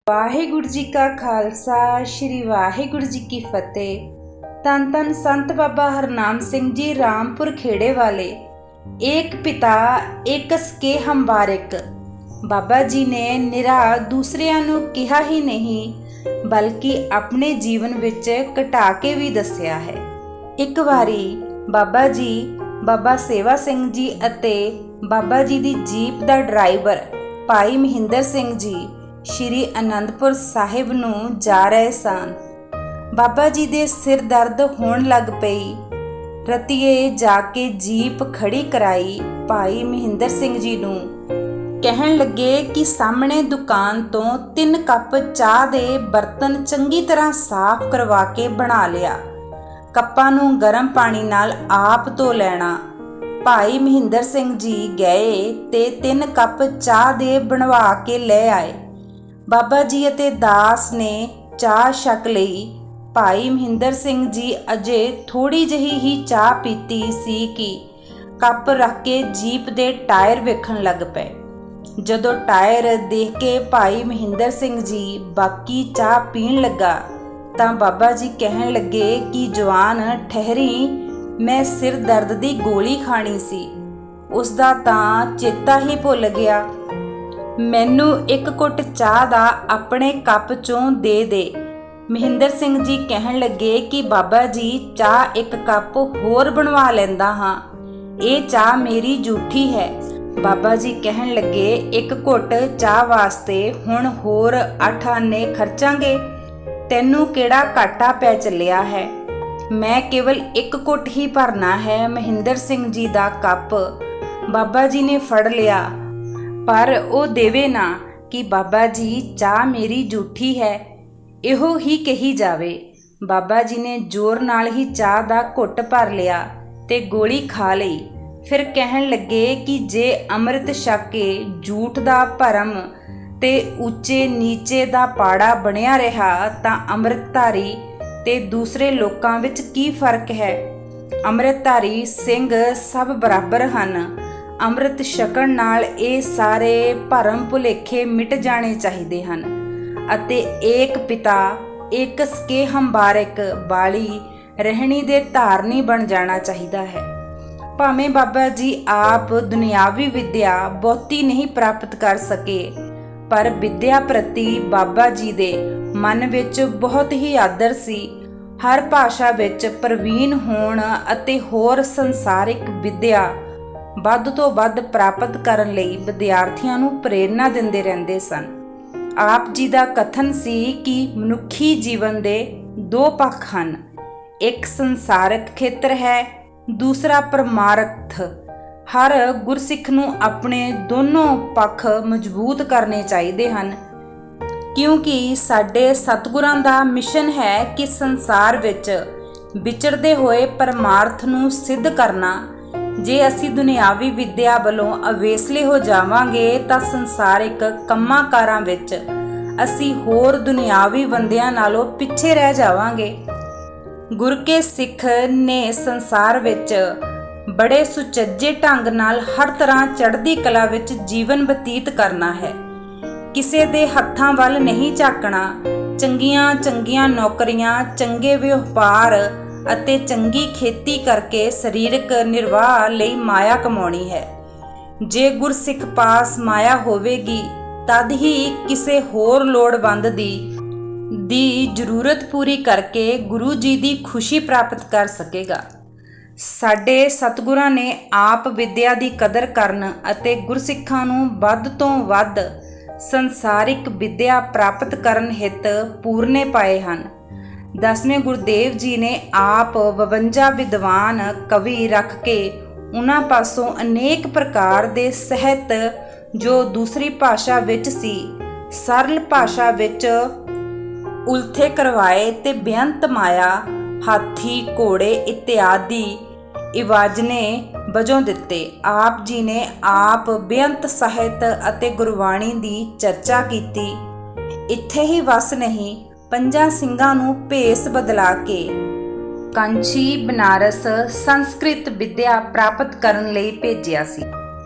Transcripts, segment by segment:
ਵਾਹਿਗੁਰੂ ਜੀ ਕਾ ਖਾਲਸਾ ਸ਼੍ਰੀ ਵਾਹਿਗੁਰੂ ਜੀ ਕੀ ਫਤਿਹ। ਧੰਨ ਧੰਨ ਸੰਤ ਬਾਬਾ ਹਰਨਾਮ ਸਿੰਘ ਜੀ ਰਾਮਪੁਰ ਖੇੜੇ ਵਾਲੇ। ਏਕ ਪਿਤਾ ਏਕ ਸਕੇ ਹਮ ਬਾਰਿਕ। ਬਾਬਾ ਜੀ ਨੇ ਨਿਰਾ ਦੂਸਰਿਆਂ ਨੂੰ ਕਿਹਾ ਹੀ ਨਹੀਂ ਬਲਕਿ ਆਪਣੇ ਜੀਵਨ ਵਿੱਚ ਘਟਾ ਕੇ ਵੀ ਦੱਸਿਆ ਹੈ। ਇੱਕ ਵਾਰੀ ਬਾਬਾ ਜੀ ਬਾਬਾ ਸੇਵਾ ਸਿੰਘ ਜੀ ਅਤੇ ਬਾਬਾ ਜੀ ਦੀ ਜੀਪ ਦਾ ਡਰਾਈਵਰ ਭਾਈ ਮਹਿੰਦਰ ਸਿੰਘ ਜੀ ਸ਼੍ਰੀ ਅਨੰਦਪੁਰ ਸਾਹਿਬ ਨੂੰ ਜਾ ਰਹੇ ਸਨ। ਬਾਬਾ ਜੀ ਦੇ ਸਿਰ ਦਰਦ ਹੋਣ ਲੱਗ ਪਈ। ਰਤੀਏ ਜਾ ਕੇ ਜੀਪ ਖੜੀ ਕਰਾਈ। ਭਾਈ ਮਹਿੰਦਰ ਸਿੰਘ ਜੀ ਨੂੰ ਕਹਿਣ ਲੱਗੇ ਕਿ ਸਾਹਮਣੇ ਦੁਕਾਨ ਤੋਂ 3 ਕੱਪ ਚਾਹ ਦੇ ਬਰਤਨ ਚੰਗੀ ਤਰ੍ਹਾਂ ਸਾਫ਼ ਕਰਵਾ ਕੇ ਬਣਾ ਲਿਆ। ਕੱਪਾਂ ਨੂੰ ਗਰਮ ਪਾਣੀ ਨਾਲ ਆਪ ਧੋ ਲੈਣਾ। ਭਾਈ ਮਹਿੰਦਰ ਸਿੰਘ ਜੀ ਗਏ ਤੇ 3 ਕੱਪ ਚਾਹ ਦੇ ਬਣਵਾ ਕੇ ਲੈ ਆਏ। ਬਾਬਾ ਜੀ ਅਤੇ ਦਾਸ ਨੇ ਚਾਹ ਛਕ ਲਈ। ਭਾਈ ਮਹਿੰਦਰ ਸਿੰਘ ਜੀ ਅਜੇ ਥੋੜੀ ਜਿਹੀ ਹੀ ਚਾਹ ਪੀਤੀ ਸੀ ਕਿ ਕੱਪ ਰੱਖ ਕੇ ਜੀਪ ਦੇ ਟਾਇਰ ਵੇਖਣ ਲੱਗ ਪਏ। ਜਦੋਂ ਟਾਇਰ ਦੇਖ ਕੇ ਭਾਈ ਮਹਿੰਦਰ ਸਿੰਘ ਜੀ ਬਾਕੀ ਚਾਹ ਪੀਣ ਲੱਗਾ ਤਾਂ ਬਾਬਾ ਜੀ ਕਹਿਣ ਲੱਗੇ ਕਿ ਜਵਾਨ ਠਹਿਰੀ, ਮੈਂ ਸਿਰ ਦਰਦ ਦੀ ਗੋਲੀ ਖਾਣੀ ਸੀ, ਉਸ ਦਾ ਤਾਂ ਚੇਤਾ ਹੀ ਭੁੱਲ ਗਿਆ। ਮੈਨੂੰ 1 ਘੁੱਟ ਚਾਹ ਦਾ ਆਪਣੇ ਕੱਪ ਚੋਂ ਦੇ ਦੇ। ਮਹਿੰਦਰ ਸਿੰਘ ਜੀ ਕਹਿਣ ਲੱਗੇ ਕਿ ਬਾਬਾ ਜੀ ਚਾਹ 1 ਕੱਪ ਹੋਰ ਬਣਵਾ ਲੈਂਦਾ ਹਾਂ, ਇਹ ਚਾਹ ਮੇਰੀ ਝੂਠੀ ਹੈ। ਬਾਬਾ ਜੀ ਕਹਿਣ ਲੱਗੇ 1 ਘੁੱਟ ਚਾਹ ਵਾਸਤੇ ਹੁਣ ਹੋਰ 8 ਆਨੇ ਖਰਚਾਂਗੇ, ਤੈਨੂੰ ਕਿਹੜਾ ਘਾਟਾ ਪੈ ਚੱਲਿਆ ਹੈ। ਮੈਂ ਕੇਵਲ 1 ਘੁੱਟ ਹੀ ਭਰਨਾ ਹੈ। ਮਹਿੰਦਰ ਸਿੰਘ ਜੀ ਦਾ ਕੱਪ ਬਾਬਾ ਜੀ ਨੇ ਫੜ ਲਿਆ, ਪਰ ਉਹ ਦੇਵੇ ਨਾ ਕਿ ਬਾਬਾ ਜੀ ਚਾਹ ਮੇਰੀ ਝੂਠੀ ਹੈ, ਇਹੋ ਹੀ ਕਹੀ ਜਾਵੇ। ਬਾਬਾ ਜੀ ਨੇ ਜ਼ੋਰ ਨਾਲ ਹੀ ਚਾਹ ਦਾ ਘੁੱਟ ਭਰ ਲਿਆ ਤੇ ਗੋਲੀ ਖਾ ਲਈ। ਫਿਰ ਕਹਿਣ ਲੱਗੇ ਕਿ ਜੇ ਅੰਮ੍ਰਿਤ ਛਕ ਕੇ ਝੂਠ ਦਾ ਭਰਮ ਤੇ ਉੱਚੇ ਨੀਚੇ ਦਾ ਪਾੜਾ ਬਣਿਆ ਰਿਹਾ ਤਾਂ ਅੰਮ੍ਰਿਤਧਾਰੀ ਤੇ ਦੂਸਰੇ ਲੋਕਾਂ ਵਿੱਚ ਕੀ ਫਰਕ ਹੈ। ਅੰਮ੍ਰਿਤਧਾਰੀ ਸਿੰਘ ਸਭ ਬਰਾਬਰ ਹਨ। ਅੰਮ੍ਰਿਤ ਛਕਣ ਨਾਲ ਇਹ ਸਾਰੇ ਭਰਮ ਭੁਲੇਖੇ ਮਿਟ ਜਾਣੇ ਚਾਹੀਦੇ ਹਨ ਅਤੇ ਏਕ ਪਿਤਾ ਏਕ ਸਕੇ ਹਮ ਬਾਰਿਕ ਵਾਲੀ ਰਹਿਣੀ ਦੇ ਧਾਰਨੀ ਬਣ ਜਾਣਾ ਚਾਹੀਦਾ ਹੈ। ਭਾਵੇਂ ਬਾਬਾ ਜੀ ਆਪ ਦੁਨਿਆਵੀ ਵਿੱਦਿਆ ਬਹੁਤੀ ਨਹੀਂ ਪ੍ਰਾਪਤ ਕਰ ਸਕੇ, ਪਰ ਵਿੱਦਿਆ ਪ੍ਰਤੀ ਬਾਬਾ ਜੀ ਦੇ ਮਨ ਵਿੱਚ ਬਹੁਤ ਹੀ ਆਦਰ ਸੀ। ਹਰ ਭਾਸ਼ਾ ਵਿੱਚ ਪ੍ਰਵੀਨ ਹੋਣ ਅਤੇ ਹੋਰ ਸੰਸਾਰਿਕ ਵਿੱਦਿਆ ਵੱਧ ਤੋਂ ਵੱਧ ਪ੍ਰਾਪਤ ਕਰਨ ਲਈ ਵਿਦਿਆਰਥੀਆਂ ਨੂੰ ਪ੍ਰੇਰਨਾ ਦਿੰਦੇ ਰਹਿੰਦੇ ਸਨ। ਆਪ ਜੀ ਦਾ ਕਥਨ ਸੀ ਕਿ ਮਨੁੱਖੀ ਜੀਵਨ ਦੇ 2 ਪੱਖ ਹਨ, ਇੱਕ ਸੰਸਾਰਿਕ ਖੇਤਰ ਹੈ, ਦੂਸਰਾ ਪਰਮਾਰਥ। ਹਰ ਗੁਰਸਿੱਖ ਨੂੰ ਆਪਣੇ ਦੋਨੋਂ ਪੱਖ ਮਜ਼ਬੂਤ ਕਰਨੇ ਚਾਹੀਦੇ ਹਨ, ਕਿਉਂਕਿ ਸਾਡੇ ਸਤਿਗੁਰਾਂ ਦਾ ਮਿਸ਼ਨ ਹੈ ਕਿ ਸੰਸਾਰ ਵਿੱਚ ਵਿਚਰਦੇ ਹੋਏ ਪਰਮਾਰਥ ਨੂੰ ਸਿੱਧ ਕਰਨਾ। ਜੇ ਅਸੀਂ ਦੁਨਿਆਵੀ ਵਿੱਦਿਆ ਵੱਲੋਂ ਅਵੇਸਲੇ ਹੋ ਜਾਵਾਂਗੇ ਤਾਂ ਸੰਸਾਰਿਕ ਕੰਮਾਂ ਕਾਰਾਂ ਵਿੱਚ ਅਸੀਂ ਹੋਰ ਦੁਨਿਆਵੀ ਬੰਦਿਆਂ ਨਾਲੋਂ ਪਿੱਛੇ ਰਹਿ ਜਾਵਾਂਗੇ। ਗੁਰ ਕੇ ਸਿੱਖ ਨੇ ਸੰਸਾਰ ਵਿੱਚ ਬੜੇ ਸੁਚੱਜੇ ਢੰਗ ਨਾਲ ਹਰ ਤਰ੍ਹਾਂ ਚੜ੍ਹਦੀ ਕਲਾ ਵਿੱਚ ਜੀਵਨ ਬਤੀਤ ਕਰਨਾ ਹੈ। ਕਿਸੇ ਦੇ ਹੱਥਾਂ ਵੱਲ ਨਹੀਂ ਝਾਕਣਾ। ਚੰਗੀਆਂ ਨੌਕਰੀਆਂ, ਚੰਗੇ ਵਿਵਹਾਰ ਅਤੇ ਚੰਗੀ ਖੇਤੀ ਕਰਕੇ ਸਰੀਰਕ ਨਿਰਵਾਹ ਲਈ ਮਾਇਆ ਕਮਾਉਣੀ ਹੈ। ਜੇ ਗੁਰਸਿੱਖ ਪਾਸ ਮਾਇਆ ਹੋਵੇਗੀ ਤਦ ਹੀ ਕਿਸੇ ਹੋਰ ਲੋੜਵੰਦ ਦੀ ਜ਼ਰੂਰਤ ਪੂਰੀ ਕਰਕੇ ਗੁਰੂ ਜੀ ਦੀ ਖੁਸ਼ੀ ਪ੍ਰਾਪਤ ਕਰ ਸਕੇਗਾ। ਸਾਡੇ ਸਤਿਗੁਰਾਂ ਨੇ ਆਪ ਵਿੱਦਿਆ ਦੀ ਕਦਰ ਕਰਨ ਅਤੇ ਗੁਰਸਿੱਖਾਂ ਨੂੰ ਵੱਧ ਤੋਂ ਵੱਧ ਸੰਸਾਰਿਕ ਵਿੱਦਿਆ ਪ੍ਰਾਪਤ ਕਰਨ ਹਿੱਤ ਪੂਰਨੇ ਪਾਏ ਹਨ। 10ਵੇਂ ਗੁਰਦੇਵ ਜੀ ਨੇ ਆਪ 52 ਵਿਦਵਾਨ ਕਵੀ ਰੱਖ ਕੇ ਉਹਨਾਂ ਪਾਸੋਂ ਅਨੇਕ ਪ੍ਰਕਾਰ ਦੇ ਸਾਹਿਤ ਜੋ ਦੂਸਰੀ ਭਾਸ਼ਾ ਵਿੱਚ ਸੀ ਸਰਲ ਭਾਸ਼ਾ ਵਿੱਚ ਉਲਥੇ ਕਰਵਾਏ ਤੇ ਬੇਅੰਤ ਮਾਇਆ, ਹਾਥੀ, ਘੋੜੇ ਇਤਿਆਦਿ ਇਵਾਜਨੇ ਵਜੋਂ ਦਿੱਤੇ। ਆਪ ਜੀ ਨੇ ਆਪ ਬੇਅੰਤ ਸਾਹਿਤ ਅਤੇ ਗੁਰਬਾਣੀ ਦੀ ਚਰਚਾ ਕੀਤੀ। ਇੱਥੇ ਹੀ ਵਸ ਨਹੀਂ, 5 ਸਿੰਘਾਂ ਨੂੰ ਭੇਸ ਬਦਲਾ ਕੇ ਕਾਂਚੀ ਬਨਾਰਸ ਸੰਸਕ੍ਰਿਤ ਵਿੱਦਿਆ ਪ੍ਰਾਪਤ ਕਰਨ ਲਈ ਭੇਜਿਆ ਸੀ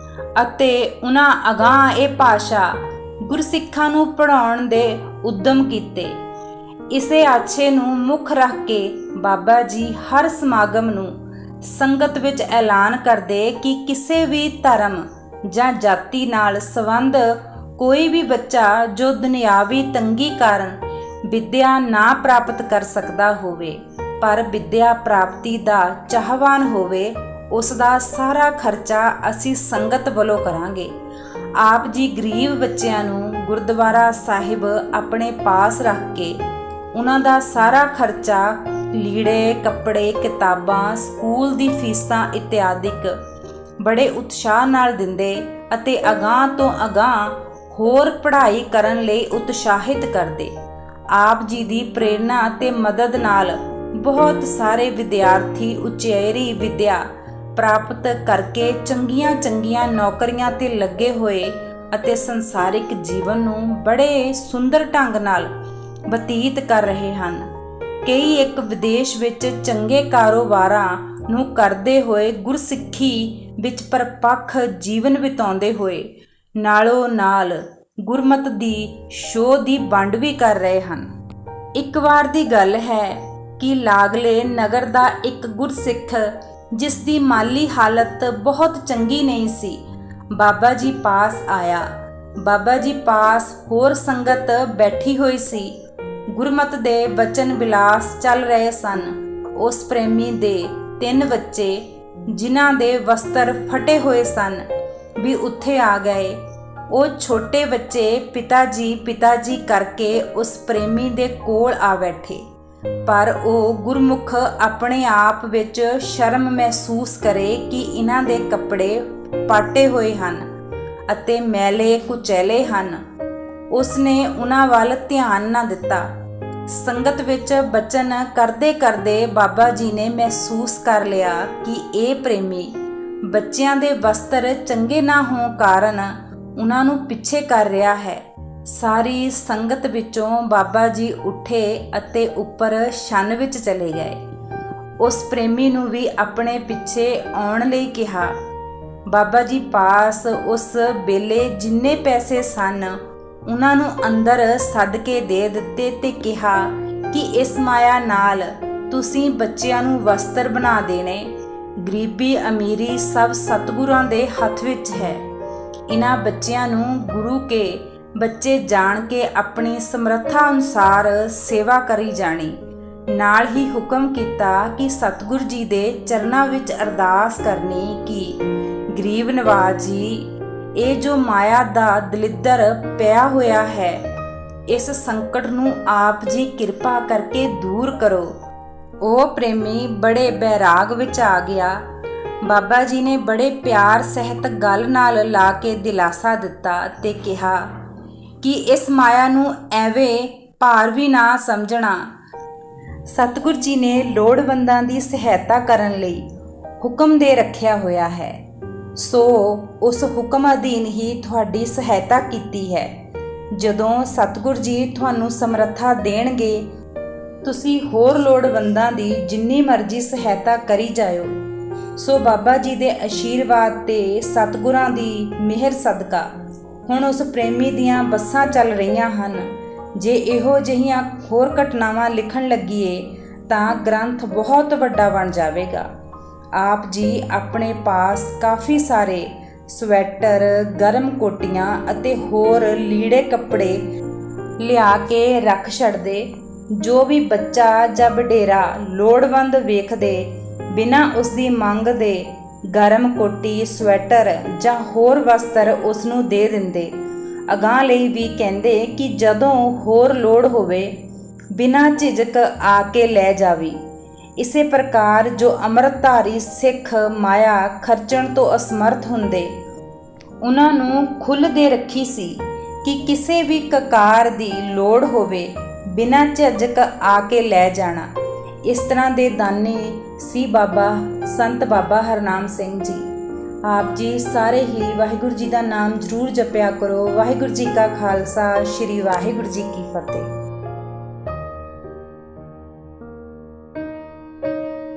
ਅਤੇ ਉਹਨਾਂ ਅਗਾਂਹ ਇਹ ਭਾਸ਼ਾ ਗੁਰਸਿੱਖਾਂ ਨੂੰ ਪੜ੍ਹਾਉਣ ਦੇ ਉਦਮ ਕੀਤੇ। ਇਸੇ ਆਛੇ ਨੂੰ ਮੁੱਖ ਰੱਖ ਕੇ ਬਾਬਾ ਜੀ ਹਰ ਸਮਾਗਮ ਨੂੰ ਸੰਗਤ ਵਿੱਚ ਐਲਾਨ ਕਰਦੇ ਕਿ ਕਿਸੇ ਵੀ ਧਰਮ ਜਾਂ ਜਾਤੀ ਨਾਲ ਸੰਬੰਧ ਕੋਈ ਵੀ ਬੱਚਾ ਜੋ ਦੁਨਿਆਵੀ ਤੰਗੀ ਕਾਰਨ ਵਿੱਦਿਆ ਨਾ ਪ੍ਰਾਪਤ ਕਰ ਸਕਦਾ ਹੋਵੇ ਪਰ ਵਿੱਦਿਆ ਪ੍ਰਾਪਤੀ ਦਾ ਚਾਹਵਾਨ ਹੋਵੇ, ਉਸ ਦਾ ਸਾਰਾ ਖਰਚਾ ਅਸੀਂ ਸੰਗਤ ਵੱਲੋਂ ਕਰਾਂਗੇ। ਆਪ ਜੀ ਗਰੀਬ ਬੱਚਿਆਂ ਨੂੰ ਗੁਰਦੁਆਰਾ ਸਾਹਿਬ ਆਪਣੇ ਪਾਸ ਰੱਖ ਕੇ ਉਹਨਾਂ ਦਾ ਸਾਰਾ ਖਰਚਾ ਲੀੜੇ, ਕੱਪੜੇ, ਕਿਤਾਬਾਂ, ਸਕੂਲ ਦੀ ਫੀਸਾਂ ਇਤਿਆਦਿਕ ਬੜੇ ਉਤਸ਼ਾਹ ਨਾਲ ਦਿੰਦੇ ਅਤੇ ਅਗਾਂਹ ਤੋਂ ਅਗਾਂਹ ਹੋਰ ਪੜ੍ਹਾਈ ਕਰਨ ਲਈ ਉਤਸ਼ਾਹਿਤ ਕਰਦੇ। ਆਪ ਜੀ ਦੀ ਪ੍ਰੇਰਨਾ ਅਤੇ ਮਦਦ ਨਾਲ ਬਹੁਤ ਸਾਰੇ ਵਿਦਿਆਰਥੀ ਉਚੇਰੀ ਵਿੱਦਿਆ ਪ੍ਰਾਪਤ ਕਰਕੇ ਚੰਗੀਆਂ ਨੌਕਰੀਆਂ ਤੇ ਲੱਗੇ ਹੋਏ ਅਤੇ ਸੰਸਾਰਿਕ ਜੀਵਨ ਨੂੰ ਬੜੇ ਸੁੰਦਰ ਢੰਗ ਨਾਲ ਬਤੀਤ ਕਰ ਰਹੇ ਹਨ। ਕਈ ਇੱਕ ਵਿਦੇਸ਼ ਵਿੱਚ ਚੰਗੇ ਕਾਰੋਬਾਰਾਂ ਨੂੰ ਕਰਦੇ ਹੋਏ ਗੁਰਸਿੱਖੀ ਵਿੱਚ ਪਰਪੱਕ ਜੀਵਨ ਬਿਤਾਉਂਦੇ ਹੋਏ ਨਾਲੋਂ ਨਾਲ ਗੁਰਮਤਿ ਦੀ ਸ਼ੋਅ ਦੀ ਵੰਡ ਵੀ ਕਰ ਰਹੇ ਹਨ। ਇੱਕ ਵਾਰ ਦੀ ਗੱਲ ਹੈ ਕਿ ਲਾਗਲੇ ਨਗਰ ਦਾ ਇੱਕ ਗੁਰਸਿੱਖ, ਜਿਸ ਦੀ ਮਾਲੀ ਹਾਲਤ ਬਹੁਤ ਚੰਗੀ ਨਹੀਂ ਸੀ, ਬਾਬਾ ਜੀ ਪਾਸ ਆਇਆ। ਬਾਬਾ ਜੀ ਪਾਸ ਹੋਰ ਸੰਗਤ ਬੈਠੀ ਹੋਈ ਸੀ। ਗੁਰਮਤਿ ਦੇ ਬਚਨ ਵਿਲਾਸ ਚੱਲ ਰਹੇ ਸਨ। ਉਸ ਪ੍ਰੇਮੀ ਦੇ 3 ਬੱਚੇ, ਜਿਨ੍ਹਾਂ ਦੇ ਵਸਤਰ ਫਟੇ ਹੋਏ ਸਨ, ਵੀ ਉੱਥੇ ਆ ਗਏ। ਉਹ ਛੋਟੇ ਬੱਚੇ ਪਿਤਾ ਜੀ ਕਰਕੇ ਉਸ ਪ੍ਰੇਮੀ ਦੇ ਕੋਲ ਆ ਬੈਠੇ, ਪਰ ਉਹ ਗੁਰਮੁਖ ਆਪਣੇ ਆਪ ਵਿੱਚ ਸ਼ਰਮ ਮਹਿਸੂਸ ਕਰੇ ਕਿ ਇਹਨਾਂ ਦੇ ਕੱਪੜੇ ਪਾਟੇ ਹੋਏ ਹਨ ਅਤੇ ਮੈਲੇ ਕੁਚੈਲੇ ਹਨ। ਉਸਨੇ ਉਹਨਾਂ ਵੱਲ ਧਿਆਨ ਨਾ ਦਿੱਤਾ। ਸੰਗਤ ਵਿੱਚ ਬਚਨ ਕਰਦੇ ਕਰਦੇ ਬਾਬਾ ਜੀ ਨੇ ਮਹਿਸੂਸ ਕਰ ਲਿਆ ਕਿ ਇਹ ਪ੍ਰੇਮੀ ਬੱਚਿਆਂ ਦੇ ਵਸਤਰ ਚੰਗੇ ਨਾ ਹੋਣ ਕਾਰਨ ਉਹਨਾਂ ਨੂੰ ਪਿੱਛੇ ਕਰ ਰਿਹਾ ਹੈ। ਸਾਰੀ ਸੰਗਤ ਵਿੱਚੋਂ ਬਾਬਾ ਜੀ ਉੱਠੇ ਅਤੇ ਉੱਪਰ ਛੰਨ ਵਿੱਚ ਚਲੇ ਗਏ। ਉਸ ਪ੍ਰੇਮੀ ਨੂੰ ਵੀ ਆਪਣੇ ਪਿੱਛੇ ਆਉਣ ਲਈ ਕਿਹਾ। ਬਾਬਾ ਜੀ ਪਾਸ ਉਸ ਵੇਲੇ ਜਿੰਨੇ ਪੈਸੇ ਸਨ ਉਹਨਾਂ ਨੂੰ ਅੰਦਰ ਸੱਦ ਕੇ ਦੇ ਦਿੱਤੇ ਤੇ ਕਿਹਾ ਕਿ ਇਸ ਮਾਇਆ ਨਾਲ ਤੁਸੀਂ ਬੱਚਿਆਂ ਨੂੰ ਵਸਤਰ ਬਣਾ ਦੇਣੇ। ਗਰੀਬੀ ਅਮੀਰੀ ਸਭ ਸਤਿਗੁਰਾਂ ਦੇ ਹੱਥ ਵਿੱਚ ਹੈ। ਇਹਨਾਂ ਬੱਚਿਆਂ ਨੂੰ ਗੁਰੂ ਕੇ ਬੱਚੇ ਜਾਣ ਕੇ ਆਪਣੀ ਸਮਰੱਥਾ ਅਨੁਸਾਰ ਸੇਵਾ ਕਰੀ ਜਾਣੀ। ਨਾਲ ਹੀ ਹੁਕਮ ਕੀਤਾ ਕਿ ਸਤਿਗੁਰ ਜੀ ਦੇ ਚਰਨਾਂ ਵਿੱਚ ਅਰਦਾਸ ਕਰਨੀ ਕਿ ਗਰੀਬ ਨਵਾਜ਼ ਜੀ, ਇਹ ਜੋ ਮਾਇਆ ਦਾ ਦਲਿੱਦਰ ਪਿਆ ਹੋਇਆ ਹੈ, ਇਸ ਸੰਕਟ ਨੂੰ ਆਪ ਜੀ ਕਿਰਪਾ ਕਰਕੇ ਦੂਰ ਕਰੋ। ਉਹ ਪ੍ਰੇਮੀ ਬੜੇ ਬੈਰਾਗ ਵਿੱਚ ਆ ਗਿਆ। ਬਾਬਾ ਜੀ ਨੇ ਬੜੇ ਪਿਆਰ ਸਹਿਤ ਗੱਲ ਨਾਲ ਲਾ ਕੇ ਦਿਲਾਸਾ ਦਿੱਤਾ ਤੇ ਕਿਹਾ ਕਿ ਇਸ ਮਾਇਆ ਨੂੰ ਐਵੇਂ ਭਾਰ ਵੀ ਨਾ ਸਮਝਣਾ। ਸਤਿਗੁਰ ਜੀ ਨੇ ਲੋੜਵੰਦਾਂ ਦੀ ਸਹਾਇਤਾ ਕਰਨ ਲਈ ਹੁਕਮ ਦੇ ਰੱਖਿਆ ਹੋਇਆ ਹੈ, ਸੋ ਉਸ ਹੁਕਮ ਅਧੀਨ ਹੀ ਤੁਹਾਡੀ ਸਹਾਇਤਾ ਕੀਤੀ ਹੈ। ਜਦੋਂ ਸਤਿਗੁਰ ਜੀ ਤੁਹਾਨੂੰ ਸਮਰੱਥਾ ਦੇਣਗੇ, ਤੁਸੀਂ ਹੋਰ ਲੋੜਵੰਦਾਂ ਦੀ ਜਿੰਨੀ ਮਰਜ਼ੀ ਸਹਾਇਤਾ ਕਰੀ ਜਾਇਓ। ਸੋ ਬਾਬਾ ਜੀ ਦੇ ਆਸ਼ੀਰਵਾਦ ਤੇ ਸਤਿਗੁਰਾਂ ਦੀ ਮਿਹਰ ਸਦਕਾ ਹੁਣ ਉਸ ਪ੍ਰੇਮੀ ਦੀਆਂ ਬੱਸਾਂ ਚੱਲ ਰਹੀਆਂ ਹਨ। ਜੇ ਇਹੋ ਜਿਹੀਆਂ ਹੋਰ ਘਟਨਾਵਾਂ ਲਿਖਣ ਲੱਗੀਏ ਤਾਂ ਗ੍ਰੰਥ ਬਹੁਤ ਵੱਡਾ ਬਣ ਜਾਵੇਗਾ। ਆਪ ਜੀ ਆਪਣੇ ਪਾਸ ਕਾਫੀ ਸਾਰੇ ਸਵੈਟਰ, ਗਰਮ ਕੋਟੀਆਂ ਅਤੇ ਹੋਰ ਲੀੜੇ ਕੱਪੜੇ ਲਿਆ ਕੇ ਰੱਖ ਛੱਡਦੇ। ਜੋ ਵੀ ਬੱਚਾ ਜਾਂ ਵਡੇਰਾ ਲੋੜਵੰਦ ਵੇਖਦੇ, ਬਿਨਾਂ ਉਸ ਦੀ ਮੰਗ ਦੇ ਗਰਮ ਕੋਟੀ, ਸਵੈਟਰ ਜਾਂ ਹੋਰ ਵਸਤਰ ਉਸ ਨੂੰ ਦੇ ਦਿੰਦੇ। ਅਗਾਂਹ ਲਈ ਵੀ ਕਹਿੰਦੇ ਕਿ ਜਦੋਂ ਹੋਰ ਲੋੜ ਹੋਵੇ ਬਿਨਾਂ ਝਿਜਕ ਆ ਕੇ ਲੈ ਜਾਵੀ। ਇਸੇ ਪ੍ਰਕਾਰ ਜੋ ਅੰਮ੍ਰਿਤਧਾਰੀ ਸਿੱਖ ਮਾਇਆ ਖਰਚਣ ਤੋਂ ਅਸਮਰਥ ਹੁੰਦੇ, ਉਹਨਾਂ ਨੂੰ ਖੁੱਲ੍ਹ ਦੇ ਰੱਖੀ ਸੀ ਕਿ ਕਿਸੇ ਵੀ ਕਕਾਰ ਦੀ ਲੋੜ ਹੋਵੇ ਬਿਨਾਂ ਝਿਜਕ ਆ ਕੇ ਲੈ ਜਾਣਾ। ਇਸ ਤਰ੍ਹਾਂ ਦੇ ਦਾਨੀ ਸੀ ਸੰਤ ਬਾਬਾ ਹਰਨਾਮ ਸਿੰਘ ਜੀ। ਆਪ ਜੀ ਸਾਰੇ ਹੀ ਵਾਹਿਗੁਰੂ ਜੀ ਦਾ ਨਾਮ ਜ਼ਰੂਰ ਜਪਿਆ ਕਰੋ। ਵਾਹਿਗੁਰੂ ਜੀ ਕਾ ਖਾਲਸਾ, ਸ਼੍ਰੀ ਵਾਹਿਗੁਰੂ ਜੀ ਕੀ ਫਤਿਹ।